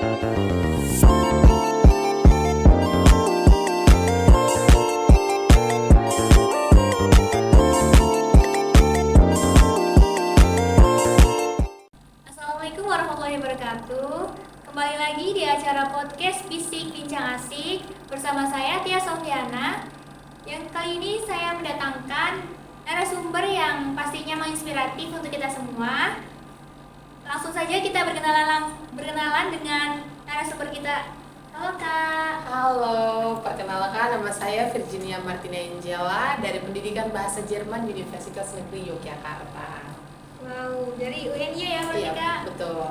Assalamualaikum warahmatullahi wabarakatuh. Kembali lagi di acara podcast Bisik Bincang Asik bersama saya Tia Sofiana. Yang kali ini saya mendatangkan narasumber yang pastinya menginspiratif untuk kita semua. Langsung saja kita berkenalan dengan narasumber kita. Halo Kak. Halo, perkenalkan nama saya Virginia Martina Angela dari Pendidikan Bahasa Jerman Universitas Negeri Yogyakarta. Wow, dari UNY ya berarti Iya, Kak? betul.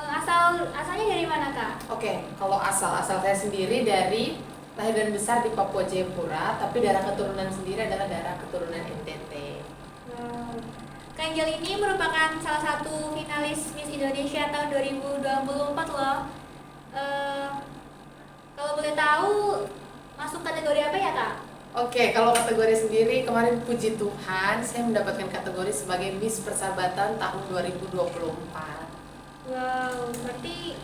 Asalnya dari mana Kak? Oke, kalau asal saya sendiri dari lahir dan besar di Papua Jayapura, tapi darah keturunan sendiri adalah darah keturunan NTT. Wow. Kak Angel ini merupakan salah satu finalis Miss Indonesia tahun 2024 loh. Kalau boleh tahu masuk kategori apa ya Kak? Oke, kalau kategori sendiri kemarin puji Tuhan saya mendapatkan kategori sebagai Miss Persahabatan tahun 2024. Wow, berarti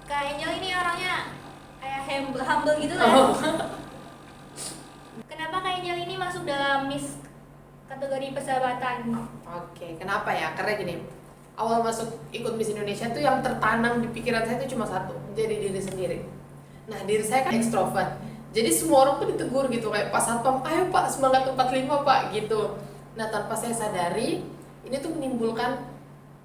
Kak Angel ini orangnya kayak humble gitu lah. Oh. Kenapa Kak Angel ini masuk dalam Miss kategori persahabatan? Oke, kenapa ya? Karena gini, awal masuk ikut Miss Indonesia tuh yang tertanam di pikiran saya itu cuma satu, jadi diri sendiri. Nah, diri saya kan ekstrovert, jadi semua orang tuh ditegur gitu, kayak Pak Satpam, ayo Pak, semangat 45 Pak, gitu. Nah, tanpa saya sadari, ini tuh menimbulkan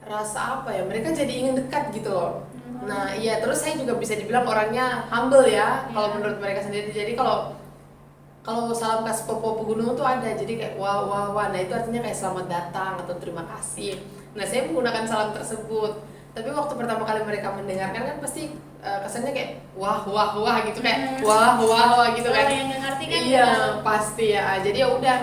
rasa apa ya, mereka jadi ingin dekat gitu loh. Nah, iya, terus saya juga bisa dibilang orangnya humble ya, kalau menurut mereka sendiri. Jadi kalau salam khas Papua Pegunungan tuh ada, jadi kayak wah wah wah, nah itu artinya kayak selamat datang atau terima kasih. Nah, saya menggunakan salam tersebut, tapi waktu pertama kali mereka mendengarkan kan pasti kesannya kayak wah wah wah gitu, kayak wah wah wah gitu kan. Yang nggak ngerti kan? Iya, pasti ya. Jadi ya udah,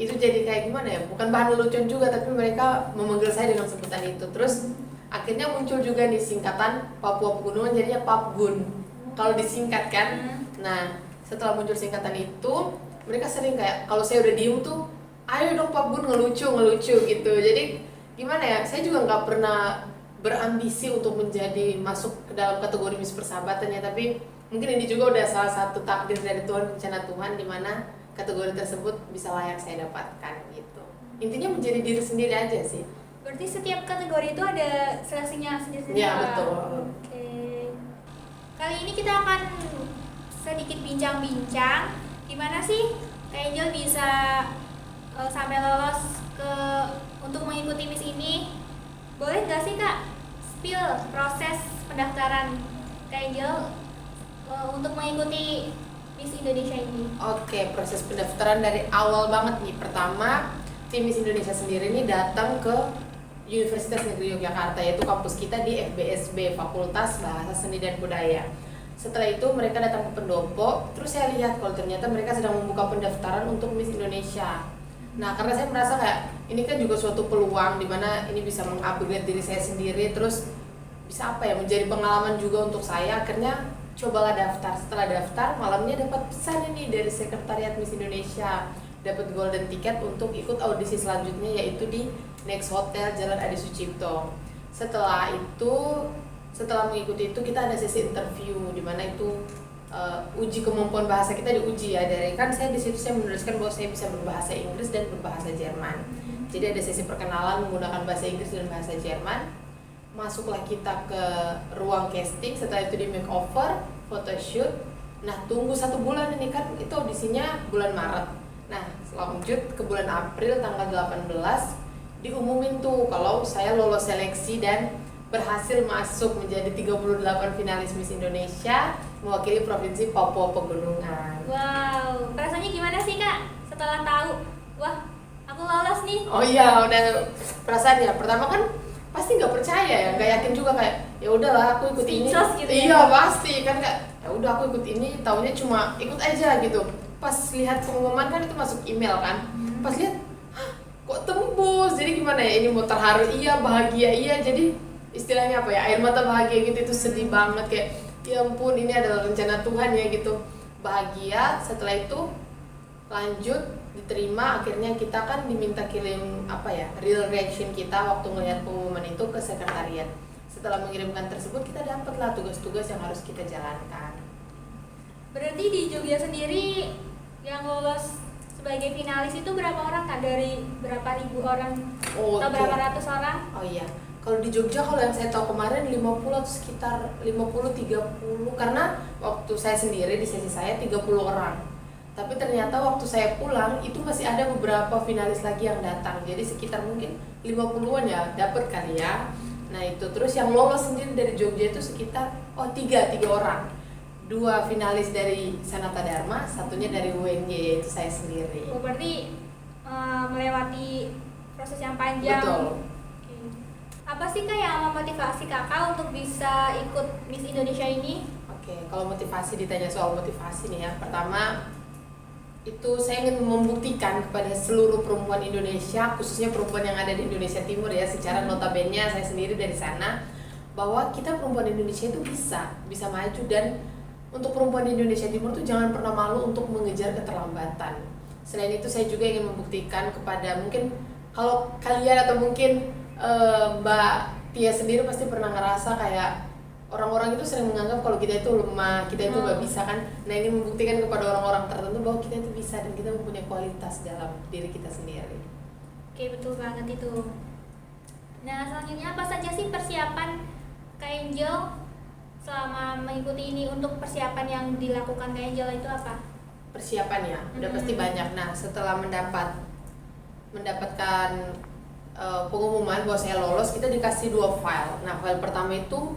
itu jadi kayak gimana ya, bukan bahan lelucon juga, tapi mereka memanggil saya dengan sebutan itu. Terus akhirnya muncul juga nih singkatan Papua Pegunungan, jadinya Papgun kalau disingkat kan. Nah, setelah muncul singkatan itu, mereka sering kayak kalau saya udah diem tuh, ayo dong Papgun, ngelucu gitu. Jadi gimana ya, saya juga nggak pernah berambisi untuk menjadi masuk ke dalam kategori Miss Persahabatan ya, tapi mungkin ini juga udah salah satu takdir dari Tuhan, rencana Tuhan, di mana kategori tersebut bisa layak saya dapatkan gitu. Intinya menjadi diri sendiri aja sih. Berarti setiap kategori itu ada seleksinya sendiri-sendiri. Ya, betul. Oke. Kali ini kita akan sedikit bincang-bincang gimana sih Kak Angel bisa sampai lolos untuk mengikuti Miss ini. Boleh nggak sih Kak spill proses pendaftaran Kak Angel untuk mengikuti Miss Indonesia ini? Oke, proses pendaftaran dari awal banget nih. Pertama, tim Miss Indonesia sendiri nih datang ke Universitas Negeri Yogyakarta, yaitu kampus kita di FBSB, Fakultas Bahasa Seni dan Budaya. Setelah itu mereka datang ke pendopo, terus saya lihat kalau ternyata mereka sedang membuka pendaftaran untuk Miss Indonesia. Nah, karena saya merasa kayak ini kan juga suatu peluang di mana ini bisa mengupgrade diri saya sendiri, terus bisa apa ya, menjadi pengalaman juga untuk saya. Akhirnya cobalah daftar. Setelah daftar, malamnya dapat pesan ini dari Sekretariat Miss Indonesia, dapat golden ticket untuk ikut audisi selanjutnya, yaitu di Next Hotel Jalan Adi Sucipto. Setelah mengikuti itu, kita ada sesi interview di mana itu uji kemampuan bahasa kita diuji ya. Dari kan saya di situ saya menuliskan bahwa saya bisa berbahasa Inggris dan berbahasa Jerman. Jadi ada sesi perkenalan menggunakan bahasa Inggris dan bahasa Jerman. Masuklah kita ke ruang casting, setelah itu di makeover, photoshoot. Nah, tunggu 1 bulan ini kan, itu audisinya bulan Maret. Nah, lanjut ke bulan April tanggal 18 diumumin tuh kalau saya lolos seleksi dan berhasil masuk menjadi 38 finalis Miss Indonesia mewakili Provinsi Papua Pegunungan. Wow, rasanya gimana sih Kak setelah tahu, wah aku lolos nih? Oh iya, udah perasaannya. Pertama kan pasti nggak percaya ya, nggak yakin juga, kayak ya udahlah aku ikut ini. Gitu iya ya? pasti kan, kayak ya udah aku ikut ini, taunya cuma ikut aja gitu. Pas lihat pengumuman kan itu masuk email kan, pas lihat kok tembus, jadi gimana ya, ini mau terharu iya, bahagia iya, jadi istilahnya apa ya, air mata bahagia gitu. Itu sedih banget, kayak ya ampun ini adalah rencana Tuhan ya gitu. Bahagia. Setelah itu lanjut diterima, akhirnya kita kan diminta kirim apa ya, real reaction kita waktu ngelihat pengumuman itu ke sekretariat. Setelah mengirimkan tersebut kita dapatlah tugas-tugas yang harus kita jalankan. Berarti di Jogja sendiri yang lolos sebagai finalis itu berapa orang Kak? Dari berapa ribu orang atau berapa ratus orang? Oh iya, kalau di Jogja kalau yang saya tahu kemarin 50 atau sekitar 50-30, karena waktu saya sendiri di sesi saya 30 orang. Tapi ternyata waktu saya pulang itu masih ada beberapa finalis lagi yang datang. Jadi sekitar mungkin 50-an ya dapat kali ya. Nah itu terus yang lolos sendiri dari Jogja itu sekitar tiga orang. 2 finalis dari Sanata Dharma, satunya dari UNY, itu saya sendiri. Oh, berarti melewati proses yang panjang. Betul. Oke. Apa sih Kak yang memotivasi Kakak untuk bisa ikut Miss Indonesia ini? Oke, kalau motivasi, ditanya soal motivasi nih ya. Pertama, itu saya ingin membuktikan kepada seluruh perempuan Indonesia, khususnya perempuan yang ada di Indonesia Timur ya, secara notabene saya sendiri dari sana, bahwa kita perempuan Indonesia itu bisa maju. Dan untuk perempuan di Indonesia Timur tuh jangan pernah malu untuk mengejar keterlambatan. Selain itu saya juga ingin membuktikan kepada, mungkin kalau kalian atau mungkin Mbak Tia sendiri pasti pernah ngerasa kayak orang-orang itu sering menganggap kalau kita itu lemah, kita itu nggak bisa kan. Nah ini membuktikan kepada orang-orang tertentu bahwa kita itu bisa dan kita mempunyai kualitas dalam diri kita sendiri. Oke, betul banget itu. Nah selanjutnya apa saja sih persiapan Kak Angel selama mengikuti ini? Untuk persiapan yang dilakukan Kak Angel itu apa? Persiapannya udah pasti banyak. Nah setelah mendapatkan pengumuman bahwa saya lolos, kita dikasih 2 file. Nah file pertama itu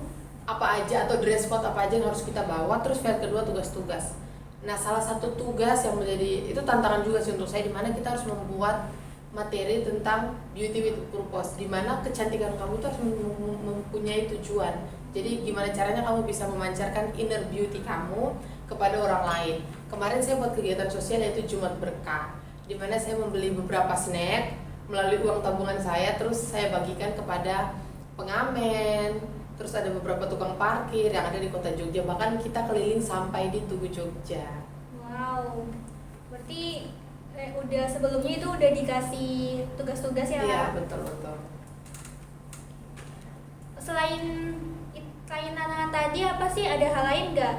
apa aja atau dress code apa aja yang harus kita bawa, terus file kedua tugas-tugas. Nah salah satu tugas yang menjadi itu tantangan juga sih untuk saya, dimana kita harus membuat materi tentang beauty with purpose, dimana kecantikan kamu itu harus mempunyai tujuan. Jadi gimana caranya kamu bisa memancarkan inner beauty kamu kepada orang lain. Kemarin saya buat kegiatan sosial yaitu Jumat Berkah, dimana saya membeli beberapa snack melalui uang tabungan saya, terus saya bagikan kepada pengamen, terus ada beberapa tukang parkir yang ada di kota Jogja, bahkan kita keliling sampai di Tugu Jogja. Wow, berarti udah sebelumnya itu udah dikasih tugas-tugas ya? Iya, betul. Selain tantangan tadi, apa sih, ada hal lain nggak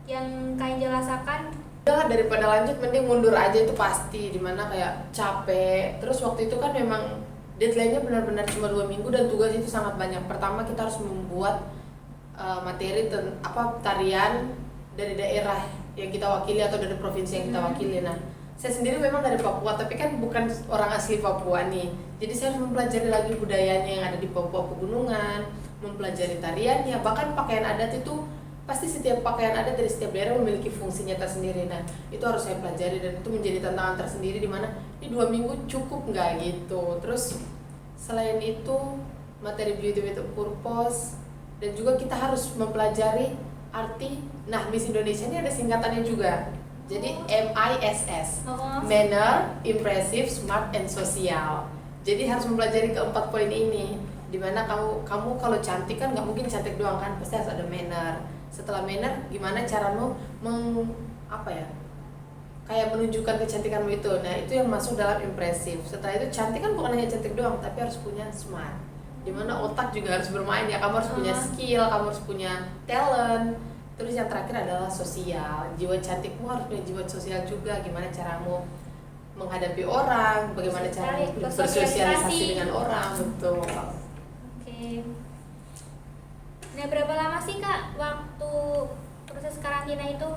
yang kalian jelaskan? Daripada lanjut mending mundur aja, itu pasti, dimana kayak capek. Terus waktu itu kan memang deadline-nya benar-benar cuma 2 minggu dan tugas itu sangat banyak. Pertama kita harus membuat materi tarian dari daerah yang kita wakili atau dari provinsi yang kita wakili. Nah saya sendiri memang dari Papua, tapi kan bukan orang asli Papua nih. Jadi saya harus mempelajari lagi budayanya yang ada di Papua Pegunungan, mempelajari tariannya, bahkan pakaian adat itu pasti setiap pakaian adat dari setiap daerah memiliki fungsinya tersendiri. Nah itu harus saya pelajari dan itu menjadi tantangan tersendiri, dimana ini 2 minggu cukup nggak gitu. Terus selain itu materi beauty with purpose, dan juga kita harus mempelajari arti. Nah Miss Indonesia ini ada singkatannya juga. Jadi MISS, Manner, Impressive, Smart, and Social. Jadi harus mempelajari keempat poin ini. Dimana kamu kalau cantik kan nggak mungkin cantik doang kan, pasti harus ada manner. Setelah manner, gimana caramu kayak menunjukkan kecantikanmu itu. Nah itu yang masuk dalam impresif. Setelah itu cantik kan bukan hanya cantik doang, tapi harus punya smart, dimana otak juga harus bermain ya. Kamu harus punya skill, kamu harus punya talent. Terus yang terakhir adalah sosial. Jiwa cantikmu harus punya jiwa sosial juga. Gimana caramu menghadapi orang, bagaimana caramu bersosialisasi dengan orang. Betul. Oke. Nah berapa lama sih Kak waktu proses karantina itu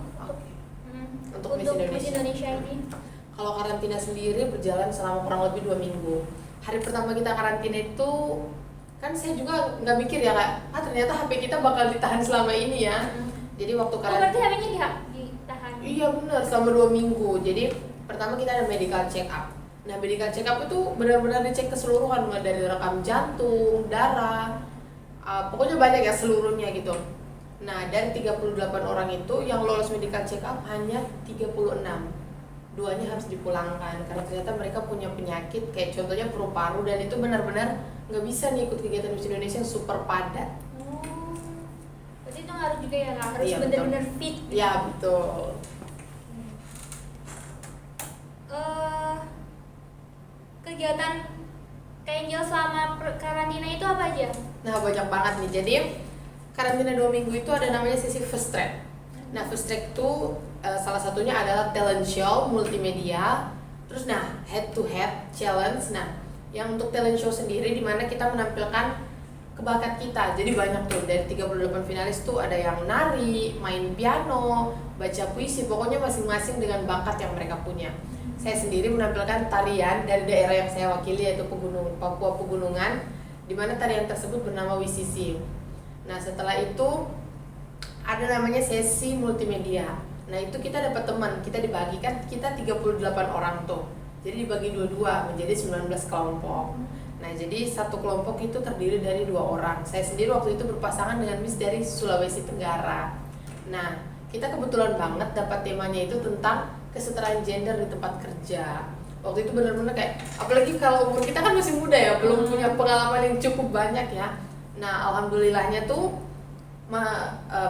untuk Miss Indonesia ini? Kalau karantina sendiri berjalan selama kurang lebih 2 minggu. Hari pertama kita karantina itu kan saya juga nggak mikir ya Kak, ternyata HP kita bakal ditahan selama ini ya. Jadi waktu karantina. Berarti HP-nya ditahan? Iya benar, selama 2 minggu. Jadi pertama kita ada medical check up. Nah medical check up itu benar-benar dicek keseluruhan, mulai dari rekam jantung, darah, pokoknya banyak ya seluruhnya gitu. Nah dari 38 orang itu yang lolos medical check up hanya 36. 2-nya harus dipulangkan karena ternyata mereka punya penyakit kayak contohnya paru-paru, dan itu benar-benar nggak bisa nih ikut kegiatan Miss Indonesia yang super padat. Berarti itu ngaruh juga ya Kak, harus Iya, benar-benar fit. Iya betul. Kegiatan Kak Angel selama karantina itu apa aja? Nah, banyak banget nih. Jadi karantina 2 minggu itu ada namanya sesi first track. Nah, first track itu salah satunya adalah talent show multimedia. Terus head to head challenge. Nah, yang untuk talent show sendiri di mana kita menampilkan kebakat kita. Jadi banyak tuh, dari 38 finalis tuh ada yang nari, main piano, baca puisi, pokoknya masing-masing dengan bakat yang mereka punya. Saya sendiri menampilkan tarian dari daerah yang saya wakili, yaitu Papua Pegunungan, di mana tarian tersebut bernama Wisisi. Nah, setelah itu ada namanya sesi multimedia. Nah, itu kita dapat teman, kita dibagikan, kita 38 orang tuh. Jadi dibagi dua-dua menjadi 19 kelompok. Nah, jadi satu kelompok itu terdiri dari 2 orang. Saya sendiri waktu itu berpasangan dengan Miss dari Sulawesi Tenggara. Nah, kita kebetulan banget dapat temanya itu tentang kesetaraan gender di tempat kerja. Waktu itu benar-benar kayak, apalagi kalau umur kita kan masih muda ya, belum punya pengalaman yang cukup banyak ya. Nah, alhamdulillahnya tuh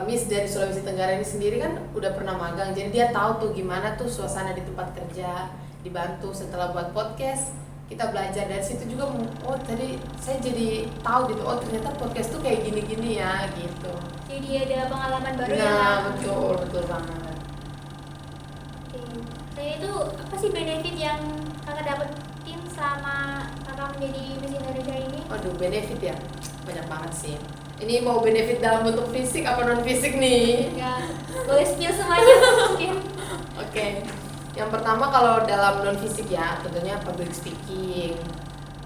Miss dari Sulawesi Tenggara ini sendiri kan udah pernah magang, jadi dia tahu tuh gimana tuh suasana di tempat kerja. Dibantu setelah buat podcast, kita belajar dari situ juga. Oh, tadi saya jadi tahu gitu, oh ternyata podcast tuh kayak gini-gini ya gitu. Jadi ada pengalaman baru ya. Nah, betul banget. Oke. Saya itu apa sih benefit yang kakak dapetin selama kakak menjadi Miss Indonesia ini? Waduh, benefit ya, banyak banget sih. Ini mau benefit dalam bentuk fisik apa non fisik nih? Ya, boleh spill semuanya mungkin. Oke. Yang pertama kalau dalam non fisik ya, tentunya public speaking.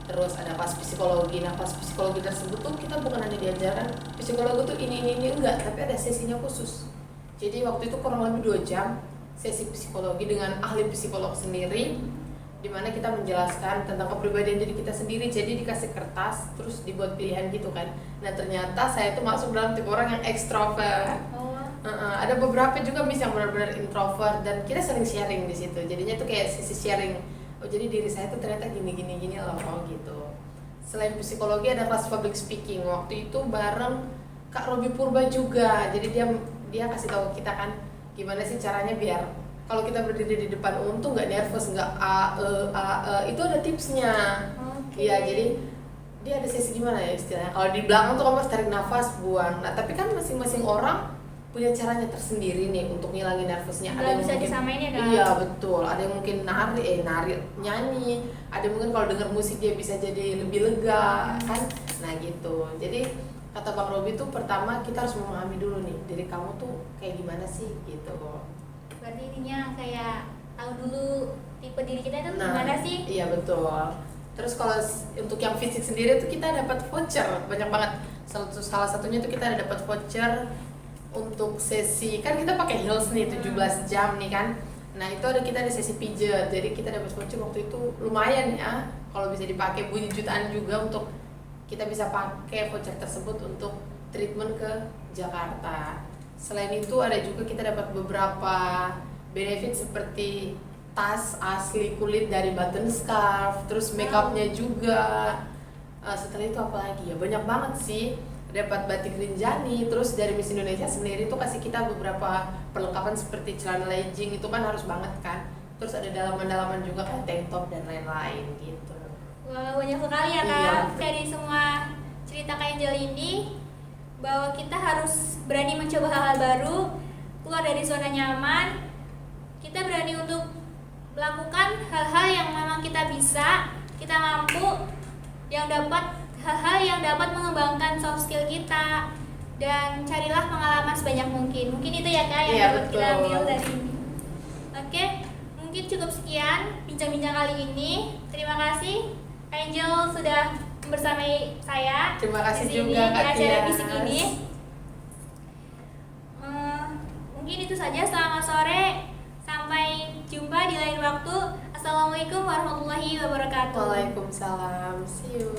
Terus ada kelas psikologi. Nah, kelas psikologi tersebut tuh kita bukan hanya diajarkan psikologi tuh ini enggak, tapi ada sesinya khusus. Jadi waktu itu kurang lebih 2 jam sesi psikologi dengan ahli psikolog sendiri, di mana kita menjelaskan tentang kepribadian diri kita sendiri. Jadi dikasih kertas, terus dibuat pilihan gitu kan. Nah, ternyata saya tuh masuk dalam tipe orang yang ekstrovert. Ada beberapa juga Miss yang benar-benar introvert, dan kita sering sharing di situ. Jadinya tuh kayak sisi sharing. Oh, jadi diri saya tuh ternyata gini loh gitu. Selain psikologi ada kelas public speaking. Waktu itu bareng Kak Robi Purba juga. Jadi dia kasih tahu kita kan gimana sih caranya biar kalau kita berdiri di depan umum tuh nggak nervous, nggak itu ada tipsnya. Iya, jadi dia ada sesi gimana ya istilahnya. Kalau di belakang tuh kamu harus tarik nafas, buang. Nah, tapi kan masing-masing orang punya caranya tersendiri nih untuk ngilangin nervousnya. Ada yang bisa disamain ya kan? Iya, betul. Ada yang mungkin nari, nyanyi. Ada yang mungkin kalau denger musik dia bisa jadi lebih lega kan. Nah, gitu. Jadi kata Bang Robi tuh pertama kita harus memahami dulu nih diri kamu tuh kayak gimana sih gitu. Berarti intinya kayak tahu dulu tipe diri kita itu gimana sih? Iya, betul. Terus kalau untuk yang fisik sendiri tuh kita dapat voucher banyak banget. Salah satunya tuh kita dapat voucher untuk sesi, kan kita pakai heels nih 17 jam nih kan. Nah, itu kita ada sesi pijat. Jadi kita dapat voucher waktu itu lumayan ya. Kalau bisa dipakai bunyi jutaan juga, untuk kita bisa pakai voucher tersebut untuk treatment ke Jakarta. Selain itu ada juga kita dapat beberapa benefit seperti tas asli kulit dari Button Scarf, terus makeupnya juga. Setelah itu apa lagi ya, banyak banget sih. Dapat batik Rinjani, terus dari Miss Indonesia sendiri tuh kasih kita beberapa perlengkapan seperti celana legging, itu kan harus banget kan. Terus ada dalaman-dalaman juga kan, tank top dan lain-lain gitu. Wah, banyak sekali ya Kak. Iya. Dari semua cerita Kak Angel ini, bahwa kita harus berani mencoba hal-hal baru, keluar dari zona nyaman. Kita berani untuk melakukan hal-hal yang memang kita bisa, kita mampu, hal-hal yang dapat mengembangkan soft skill kita, dan carilah pengalaman sebanyak mungkin. Mungkin itu ya Kak yang dapat kita ambil dari ini. Oke, mungkin cukup sekian bincang-bincang kali ini. Terima kasih Kak Angel sudah bersama saya. Terima kasih di sini, juga Kak di acara Tias. bisik ini. Mungkin itu saja. Selamat sore. Sampai jumpa di lain waktu. Assalamualaikum warahmatullahi wabarakatuh. Waalaikumsalam. See you.